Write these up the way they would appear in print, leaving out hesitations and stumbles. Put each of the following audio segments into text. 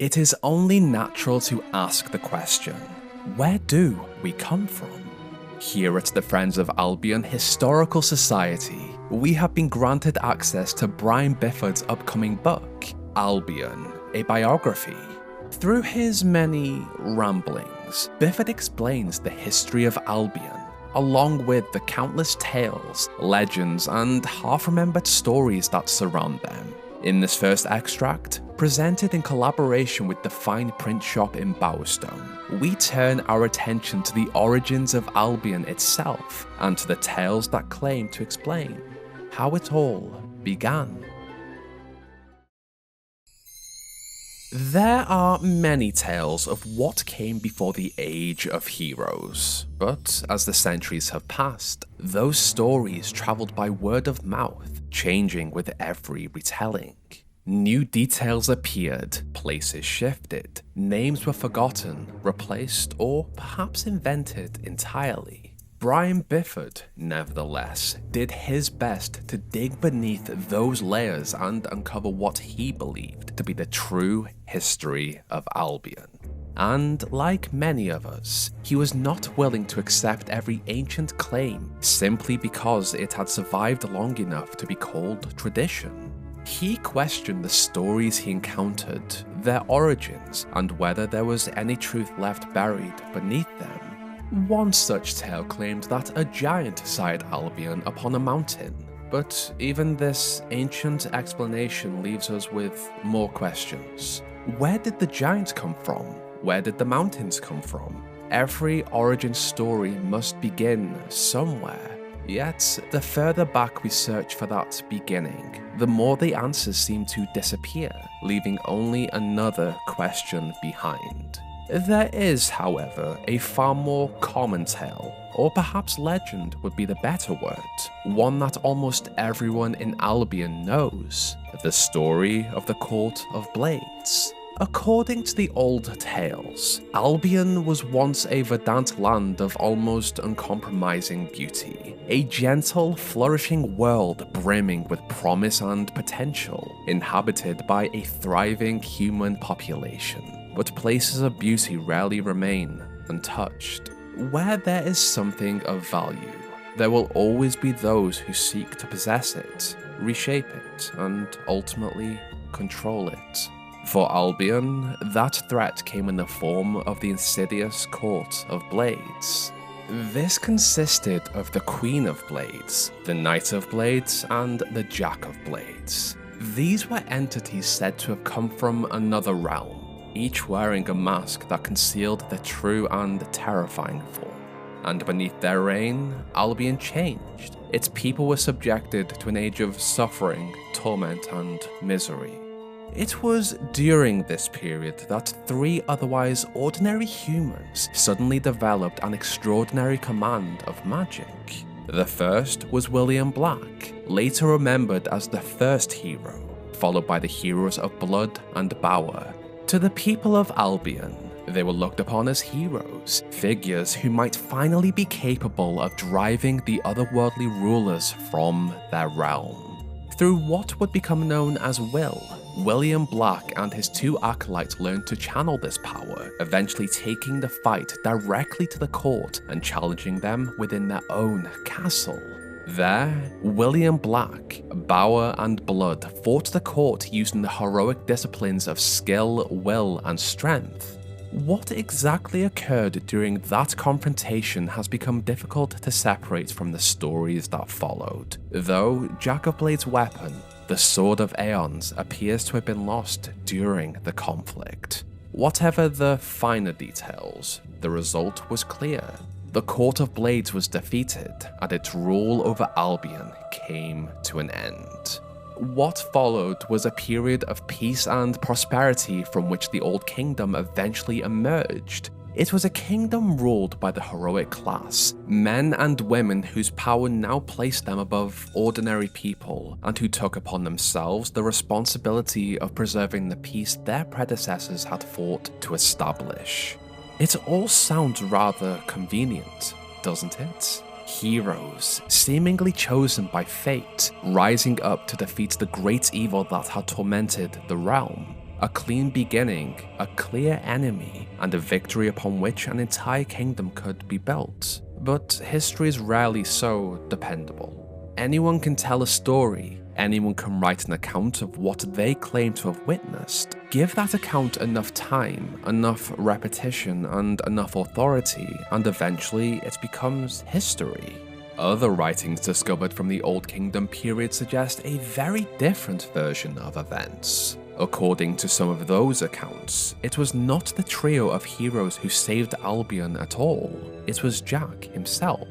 It is only natural to ask the question, where do we come from? Here at the Friends of Albion Historical Society, we have been granted access to Brian Bifford's upcoming book, Albion, a biography. Through his many ramblings, Bifford explains the history of Albion, along with the countless tales, legends, and half-remembered stories that surround them. In this first extract, presented in collaboration with the fine print shop in Bowerstone, we turn our attention to the origins of Albion itself and to the tales that claim to explain how it all began. There are many tales of what came before the Age of Heroes, but as the centuries have passed, those stories travelled by word of mouth, changing with every retelling. New details appeared, places shifted, names were forgotten, replaced, or perhaps invented entirely. Brian Bifford, nevertheless, did his best to dig beneath those layers and uncover what he believed to be the true history of Albion. And like many of us, he was not willing to accept every ancient claim simply because it had survived long enough to be called tradition. He questioned the stories he encountered, their origins, and whether there was any truth left buried beneath them. One such tale claimed that a giant sighted Albion upon a mountain, but even this ancient explanation leaves us with more questions. Where did the giant come from? Where did the mountains come from? Every origin story must begin somewhere. Yet, the further back we search for that beginning, the more the answers seem to disappear, leaving only another question behind. There is, however, a far more common tale, or perhaps legend would be the better word, one that almost everyone in Albion knows, the story of the Court of Blades. According to the old tales, Albion was once a verdant land of almost uncompromising beauty, a gentle, flourishing world brimming with promise and potential, inhabited by a thriving human population. But places of beauty rarely remain untouched. Where there is something of value, there will always be those who seek to possess it, reshape it, and ultimately control it. For Albion, that threat came in the form of the insidious Court of Blades. This consisted of the Queen of Blades, the Knight of Blades, and the Jack of Blades. These were entities said to have come from another realm, each wearing a mask that concealed their true and terrifying form. And beneath their reign, Albion changed. Its people were subjected to an age of suffering, torment, and misery. It was during this period that three otherwise ordinary humans suddenly developed an extraordinary command of magic. The first was William Black, later remembered as the first hero, followed by the heroes of Blood and Bower. To the people of Albion, they were looked upon as heroes, figures who might finally be capable of driving the otherworldly rulers from their realm. Through what would become known as Will, William Black and his two acolytes learned to channel this power, eventually taking the fight directly to the court and challenging them within their own castle. There, William Black, Bower, and Blood fought the court using the heroic disciplines of skill, will, and strength. What exactly occurred during that confrontation has become difficult to separate from the stories that followed, though Jack of Blades' weapon, the Sword of Aeons, appears to have been lost during the conflict. Whatever the finer details, the result was clear. The Court of Blades was defeated, and its rule over Albion came to an end. What followed was a period of peace and prosperity from which the Old Kingdom eventually emerged. It was a kingdom ruled by the heroic class, men and women whose power now placed them above ordinary people, and who took upon themselves the responsibility of preserving the peace their predecessors had fought to establish. It all sounds rather convenient, doesn't it? Heroes, seemingly chosen by fate, rising up to defeat the great evil that had tormented the realm. a clean beginning, a clear enemy, and a victory upon which an entire kingdom could be built. But history is rarely so dependable. Anyone can tell a story, anyone can write an account of what they claim to have witnessed. Give that account enough time, enough repetition, and enough authority, and eventually it becomes history. Other writings discovered from the Old Kingdom period suggest a very different version of events. According to some of those accounts, it was not the trio of heroes who saved Albion at all, it was Jack himself.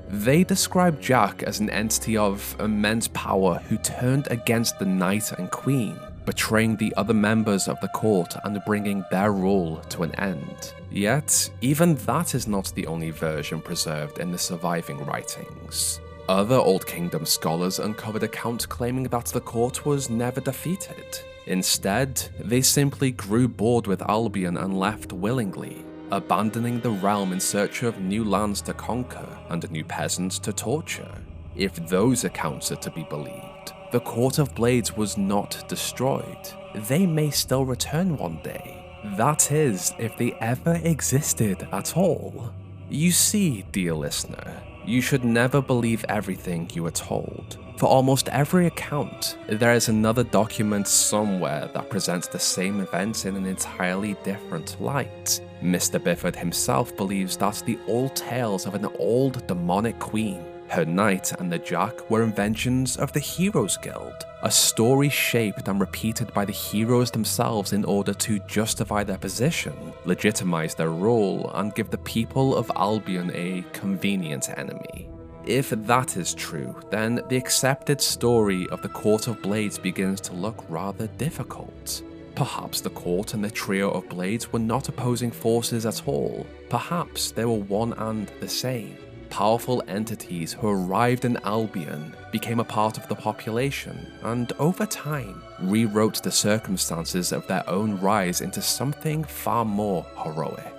They describe Jack as an entity of immense power who turned against the Knight and Queen, betraying the other members of the court and bringing their rule to an end. Yet, even that is not the only version preserved in the surviving writings. Other Old Kingdom scholars uncovered accounts claiming that the court was never defeated. Instead, they simply grew bored with Albion and left willingly, abandoning the realm in search of new lands to conquer and new peasants to torture. If those accounts are to be believed, the Court of Blades was not destroyed. They may still return one day. That is, if they ever existed at all. You see, dear listener, you should never believe everything you are told. For almost every account, there is another document somewhere that presents the same events in an entirely different light. Mr. Bifford himself believes that the old tales of an old demonic queen, her knight, and the Jack were inventions of the Heroes Guild, a story shaped and repeated by the heroes themselves in order to justify their position, legitimize their role, and give the people of Albion a convenient enemy. If that is true, then the accepted story of the Court of Blades begins to look rather difficult. Perhaps the court and the trio of blades were not opposing forces at all. Perhaps they were one and the same. Powerful entities who arrived in Albion, became a part of the population, and over time, rewrote the circumstances of their own rise into something far more heroic.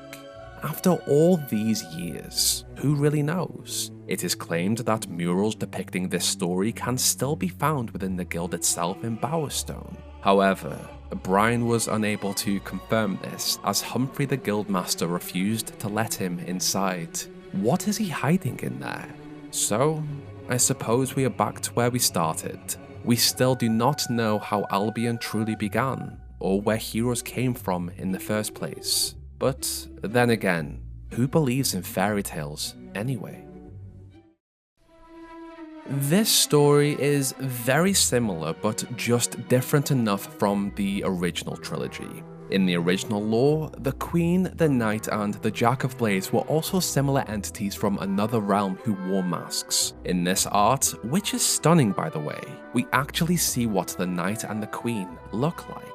After all these years, who really knows? It is claimed that murals depicting this story can still be found within the guild itself in Bowerstone. However, Brian was unable to confirm this, as Humphrey the Guildmaster refused to let him inside. What is he hiding in there? So, I suppose we are back to where we started. We still do not know how Albion truly began, or where heroes came from in the first place. But then again, who believes in fairy tales anyway? This story is very similar but just different enough from the original trilogy. In the original lore, the Queen, the Knight, and the Jack of Blades were also similar entities from another realm who wore masks. In this art, which is stunning by the way, we actually see what the Knight and the Queen look like.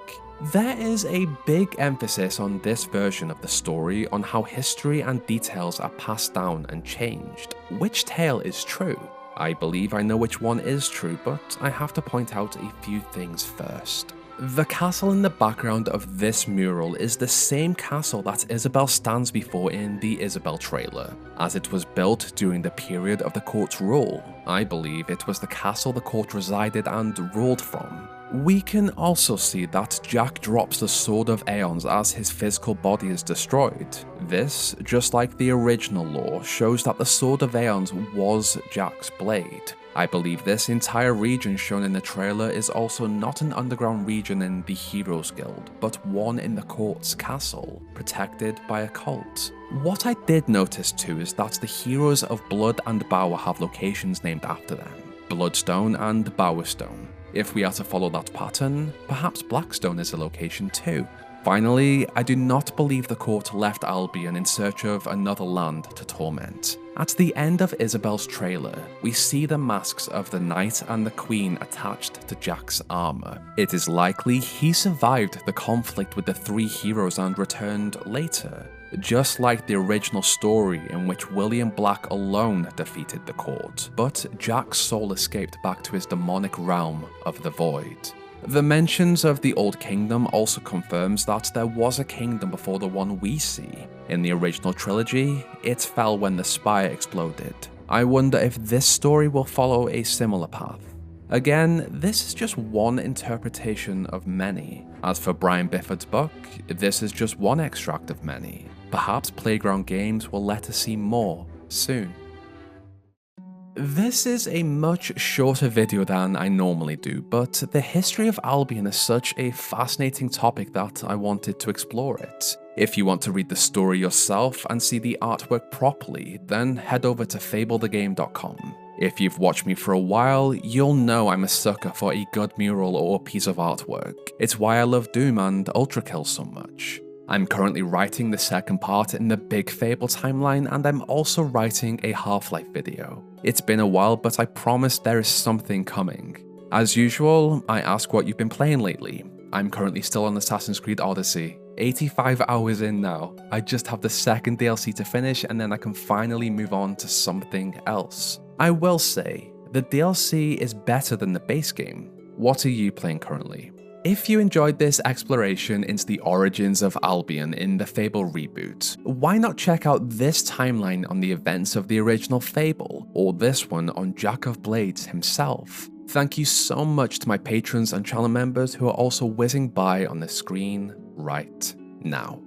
There is a big emphasis on this version of the story on how history and details are passed down and changed. Which tale is true? I believe I know which one is true, but I have to point out a few things first. The castle in the background of this mural is the same castle that Isabel stands before in the Isabel trailer, as it was built during the period of the court's rule. I believe it was the castle the court resided and ruled from. We can also see that Jack drops the Sword of Aeons as his physical body is destroyed. This, just like the original lore, shows that the Sword of Aeons was Jack's blade. I believe this entire region shown in the trailer is also not an underground region in the Heroes Guild, but one in the court's castle, protected by a cult. What I did notice too is that the heroes of Blood and Bower have locations named after them, Bloodstone and Bowerstone. If we are to follow that pattern, perhaps Blackstone is a location too. Finally, I do not believe the court left Albion in search of another land to torment. At the end of Isabel's trailer, we see the masks of the Knight and the Queen attached to Jack's armor. It is likely he survived the conflict with the three heroes and returned later, just like the original story in which William Black alone defeated the court, but Jack's soul escaped back to his demonic realm of the Void. The mentions of the Old Kingdom also confirms that there was a kingdom before the one we see. In the original trilogy, it fell when the spire exploded. I wonder if this story will follow a similar path. Again, this is just one interpretation of many. As for Brian Bifford's book, this is just one extract of many. Perhaps Playground Games will let us see more soon. This is a much shorter video than I normally do, but the history of Albion is such a fascinating topic that I wanted to explore it. If you want to read the story yourself and see the artwork properly, then head over to fablethegame.com. If you've watched me for a while, you'll know I'm a sucker for a good mural or piece of artwork. It's why I love Doom and Ultrakill so much. I'm currently writing the second part in the big Fable timeline, and I'm also writing a Half-Life video. It's been a while, but I promise there is something coming. As usual, I ask what you've been playing lately. I'm currently still on Assassin's Creed Odyssey. 85 hours in now. I just have the second DLC to finish, and then I can finally move on to something else. I will say, the DLC is better than the base game. What are you playing currently? If you enjoyed this exploration into the origins of Albion in the Fable Reboot, why not check out this timeline on the events of the original Fable, or this one on Jack of Blades himself? Thank you so much to my patrons and channel members who are also whizzing by on the screen right now.